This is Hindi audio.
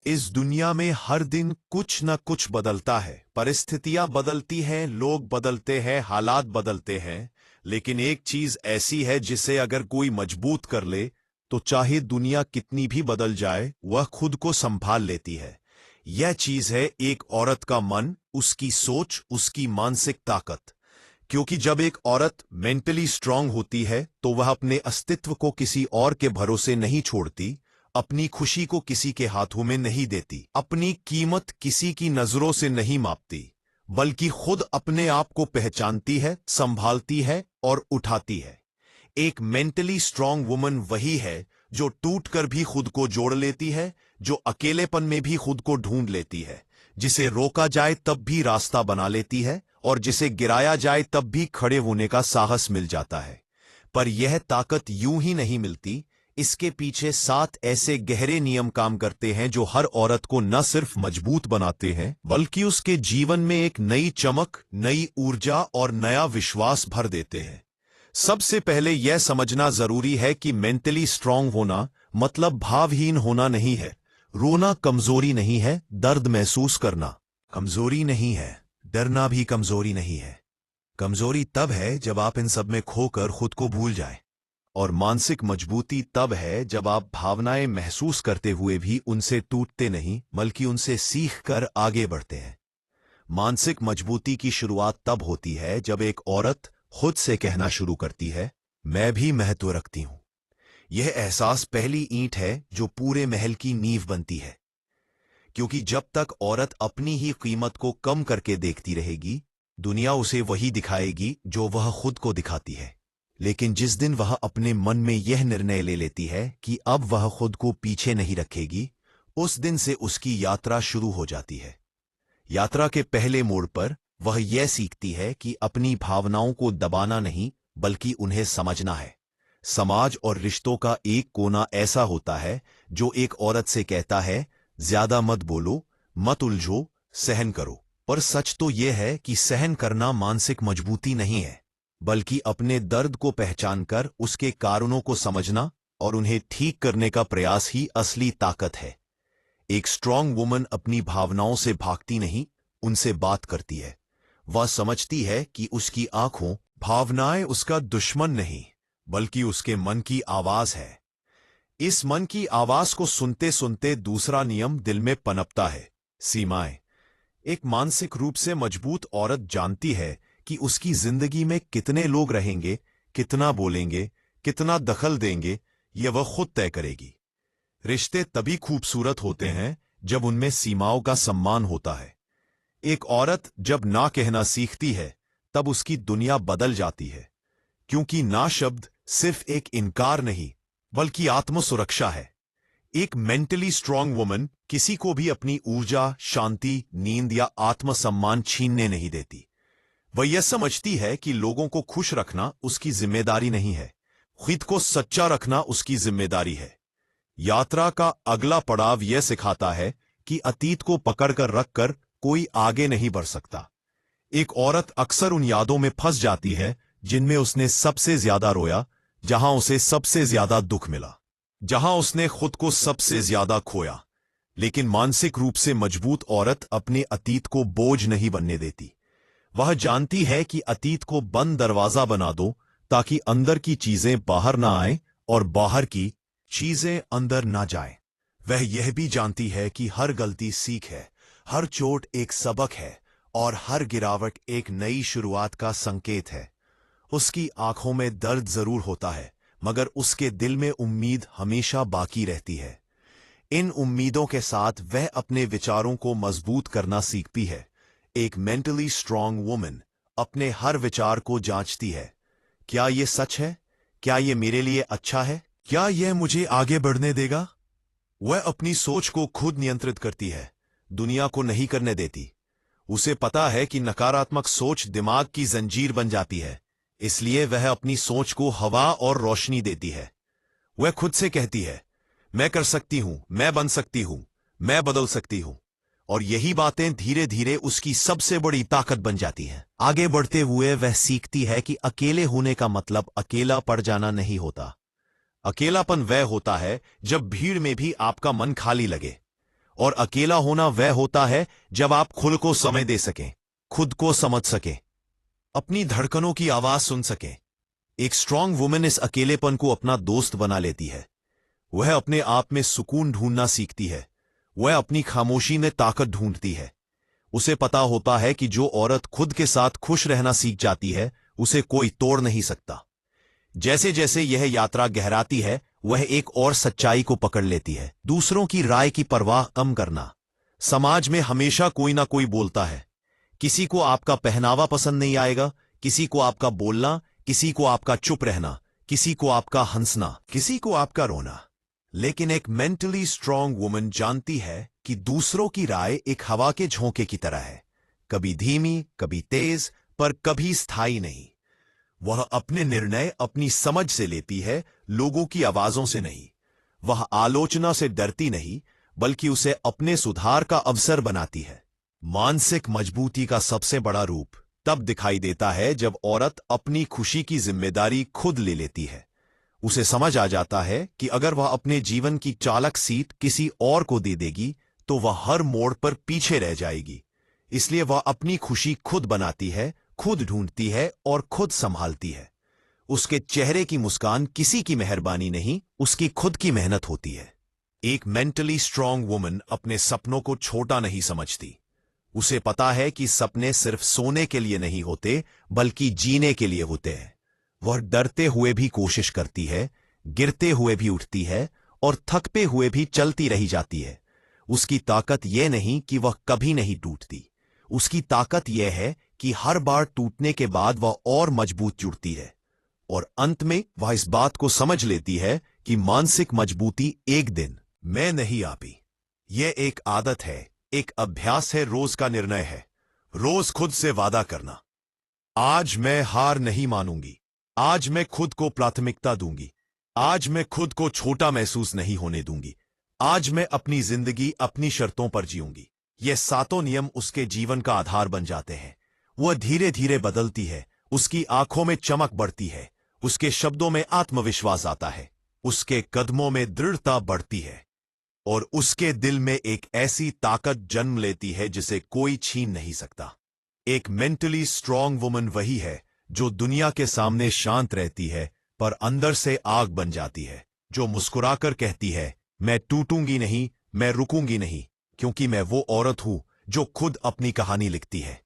इस दुनिया में हर दिन कुछ न कुछ बदलता है। परिस्थितियां बदलती हैं, लोग बदलते हैं, हालात बदलते हैं। लेकिन एक चीज ऐसी है जिसे अगर कोई मजबूत कर ले तो चाहे दुनिया कितनी भी बदल जाए वह खुद को संभाल लेती है। यह चीज है एक औरत का मन, उसकी सोच, उसकी मानसिक ताकत। क्योंकि जब एक औरत मेंटली स्ट्रांग होती है तो वह अपने अस्तित्व को किसी और के भरोसे नहीं छोड़ती, अपनी खुशी को किसी के हाथों में नहीं देती, अपनी कीमत किसी की नजरों से नहीं मापती, बल्कि खुद अपने आप को पहचानती है, संभालती है और उठाती है। एक मेंटली स्ट्रांग वुमन वही है जो टूटकर भी खुद को जोड़ लेती है, जो अकेलेपन में भी खुद को ढूंढ लेती है, जिसे रोका जाए तब भी रास्ता बना लेती है और जिसे गिराया जाए तब भी खड़े होने का साहस मिल जाता है। पर यह ताकत यूं ही नहीं मिलती। इसके पीछे 7 ऐसे गहरे नियम काम करते हैं जो हर औरत को न सिर्फ मजबूत बनाते हैं बल्कि उसके जीवन में एक नई चमक, नई ऊर्जा और नया विश्वास भर देते हैं। सबसे पहले यह समझना जरूरी है कि मेंटली स्ट्रांग होना मतलब भावहीन होना नहीं है। रोना कमजोरी नहीं है, दर्द महसूस करना कमजोरी नहीं है, डरना भी कमजोरी नहीं है। कमजोरी तब है जब आप इन सब में खोकर खुद को भूल जाएं। और मानसिक मजबूती तब है जब आप भावनाएं महसूस करते हुए भी उनसे टूटते नहीं बल्कि उनसे सीख कर आगे बढ़ते हैं। मानसिक मजबूती की शुरुआत तब होती है जब एक औरत खुद से कहना शुरू करती है, मैं भी महत्व रखती हूं। यह एहसास पहली ईंट है जो पूरे महल की नींव बनती है। क्योंकि जब तक औरत अपनी ही कीमत को कम करके देखती रहेगी, दुनिया उसे वही दिखाएगी जो वह खुद को दिखाती है। लेकिन जिस दिन वह अपने मन में यह निर्णय ले लेती है कि अब वह खुद को पीछे नहीं रखेगी, उस दिन से उसकी यात्रा शुरू हो जाती है। यात्रा के पहले मोड़ पर वह यह सीखती है कि अपनी भावनाओं को दबाना नहीं बल्कि उन्हें समझना है। समाज और रिश्तों का एक कोना ऐसा होता है जो एक औरत से कहता है, ज्यादा मत बोलो, मत उलझो, सहन करो। पर सच तो यह है कि सहन करना मानसिक मजबूती नहीं है, बल्कि अपने दर्द को पहचानकर उसके कारणों को समझना और उन्हें ठीक करने का प्रयास ही असली ताकत है। एक स्ट्रांग वुमन अपनी भावनाओं से भागती नहीं, उनसे बात करती है। वह समझती है कि उसकी आंखों, भावनाएं उसका दुश्मन नहीं बल्कि उसके मन की आवाज है। इस मन की आवाज को सुनते सुनते दूसरा नियम दिल में पनपता है, सीमाएं। एक मानसिक रूप से मजबूत औरत जानती है कि उसकी जिंदगी में कितने लोग रहेंगे, कितना बोलेंगे, कितना दखल देंगे, यह वह खुद तय करेगी। रिश्ते तभी खूबसूरत होते हैं जब उनमें सीमाओं का सम्मान होता है। एक औरत जब ना कहना सीखती है तब उसकी दुनिया बदल जाती है। क्योंकि ना शब्द सिर्फ एक इनकार नहीं बल्कि आत्मसुरक्षा है। एक मेंटली स्ट्रांग वुमन किसी को भी अपनी ऊर्जा, शांति, नींद या आत्मसम्मान छीनने नहीं देती। वह यह समझती है कि लोगों को खुश रखना उसकी जिम्मेदारी नहीं है, खुद को सच्चा रखना उसकी जिम्मेदारी है। यात्रा का अगला पड़ाव यह सिखाता है कि अतीत को पकड़कर रखकर कोई आगे नहीं बढ़ सकता। एक औरत अक्सर उन यादों में फंस जाती है जिनमें उसने सबसे ज्यादा रोया, जहां उसे सबसे ज्यादा दुख मिला, जहां उसने खुद को सबसे ज्यादा खोया। लेकिन मानसिक रूप से मजबूत औरत अपने अतीत को बोझ नहीं बनने देती। वह जानती है कि अतीत को बंद दरवाजा बना दो ताकि अंदर की चीजें बाहर ना आए और बाहर की चीजें अंदर ना जाएं। वह यह भी जानती है कि हर गलती सीख है, हर चोट एक सबक है और हर गिरावट एक नई शुरुआत का संकेत है। उसकी आंखों में दर्द जरूर होता है, मगर उसके दिल में उम्मीद हमेशा बाकी रहती है। इन उम्मीदों के साथ वह अपने विचारों को मजबूत करना सीखती है। एक मेंटली स्ट्रांग वुमन अपने हर विचार को जांचती है। क्या यह सच है? क्या यह मेरे लिए अच्छा है? क्या यह मुझे आगे बढ़ने देगा? वह अपनी सोच को खुद नियंत्रित करती है, दुनिया को नहीं करने देती। उसे पता है कि नकारात्मक सोच दिमाग की जंजीर बन जाती है, इसलिए वह अपनी सोच को हवा और रोशनी देती है। वह खुद से कहती है, मैं कर सकती हूं, मैं बन सकती हूं, मैं बदल सकती हूं। और यही बातें धीरे धीरे उसकी सबसे बड़ी ताकत बन जाती हैं। आगे बढ़ते हुए वह सीखती है कि अकेले होने का मतलब अकेला पड़ जाना नहीं होता। अकेलापन वह होता है जब भीड़ में भी आपका मन खाली लगे। और अकेला होना वह होता है जब आप खुद को समय दे सकें, खुद को समझ सकें, अपनी धड़कनों की आवाज सुन सकें। एक स्ट्रांग वुमन इस अकेलेपन को अपना दोस्त बना लेती है। वह अपने आप में सुकून ढूंढना सीखती है। वह अपनी खामोशी में ताकत ढूंढती है। उसे पता होता है कि जो औरत खुद के साथ खुश रहना सीख जाती है, उसे कोई तोड़ नहीं सकता। जैसे जैसे यह यात्रा गहराती है, वह एक और सच्चाई को पकड़ लेती है। दूसरों की राय की परवाह कम करना। समाज में हमेशा कोई ना कोई बोलता है। किसी को आपका पहनावा पसंद नहीं आएगा, किसी को आपका बोलना, किसी को आपका चुप रहना, किसी को आपका हंसना, किसी को आपका रोना। लेकिन एक मेंटली स्ट्रांग वुमन जानती है कि दूसरों की राय एक हवा के झोंके की तरह है, कभी धीमी, कभी तेज, पर कभी स्थायी नहीं। वह अपने निर्णय अपनी समझ से लेती है, लोगों की आवाजों से नहीं। वह आलोचना से डरती नहीं, बल्कि उसे अपने सुधार का अवसर बनाती है। मानसिक मजबूती का सबसे बड़ा रूप तब दिखाई देता है जब औरत अपनी खुशी की जिम्मेदारी खुद ले लेती है। उसे समझ आ जाता है कि अगर वह अपने जीवन की चालक सीट किसी और को दे देगी तो वह हर मोड़ पर पीछे रह जाएगी। इसलिए वह अपनी खुशी खुद बनाती है, खुद ढूंढती है और खुद संभालती है। उसके चेहरे की मुस्कान किसी की मेहरबानी नहीं, उसकी खुद की मेहनत होती है। एक मेंटली स्ट्रांग वुमन अपने सपनों को छोटा नहीं समझती। उसे पता है कि सपने सिर्फ सोने के लिए नहीं होते, बल्कि जीने के लिए होते हैं। वह डरते हुए भी कोशिश करती है, गिरते हुए भी उठती है और थकते हुए भी चलती रही जाती है। उसकी ताकत यह नहीं कि वह कभी नहीं टूटती। उसकी ताकत यह है कि हर बार टूटने के बाद वह और मजबूत जुड़ती है। और अंत में वह इस बात को समझ लेती है कि मानसिक मजबूती एक दिन में नहीं आती। यह एक आदत है, एक अभ्यास है, रोज का निर्णय है। रोज खुद से वादा करना, आज मैं हार नहीं मानूंगी, आज मैं खुद को प्राथमिकता दूंगी, आज मैं खुद को छोटा महसूस नहीं होने दूंगी, आज मैं अपनी जिंदगी अपनी शर्तों पर जीऊंगी। ये सातों नियम उसके जीवन का आधार बन जाते हैं। वह धीरे धीरे बदलती है, उसकी आंखों में चमक बढ़ती है, उसके शब्दों में आत्मविश्वास आता है, उसके कदमों में दृढ़ता बढ़ती है और उसके दिल में एक ऐसी ताकत जन्म लेती है जिसे कोई छीन नहीं सकता। एक मेंटली स्ट्रांग वुमन वही है जो दुनिया के सामने शांत रहती है पर अंदर से आग बन जाती है, जो मुस्कुराकर कहती है, मैं टूटूंगी नहीं, मैं रुकूंगी नहीं, क्योंकि मैं वो औरत हूं जो खुद अपनी कहानी लिखती है।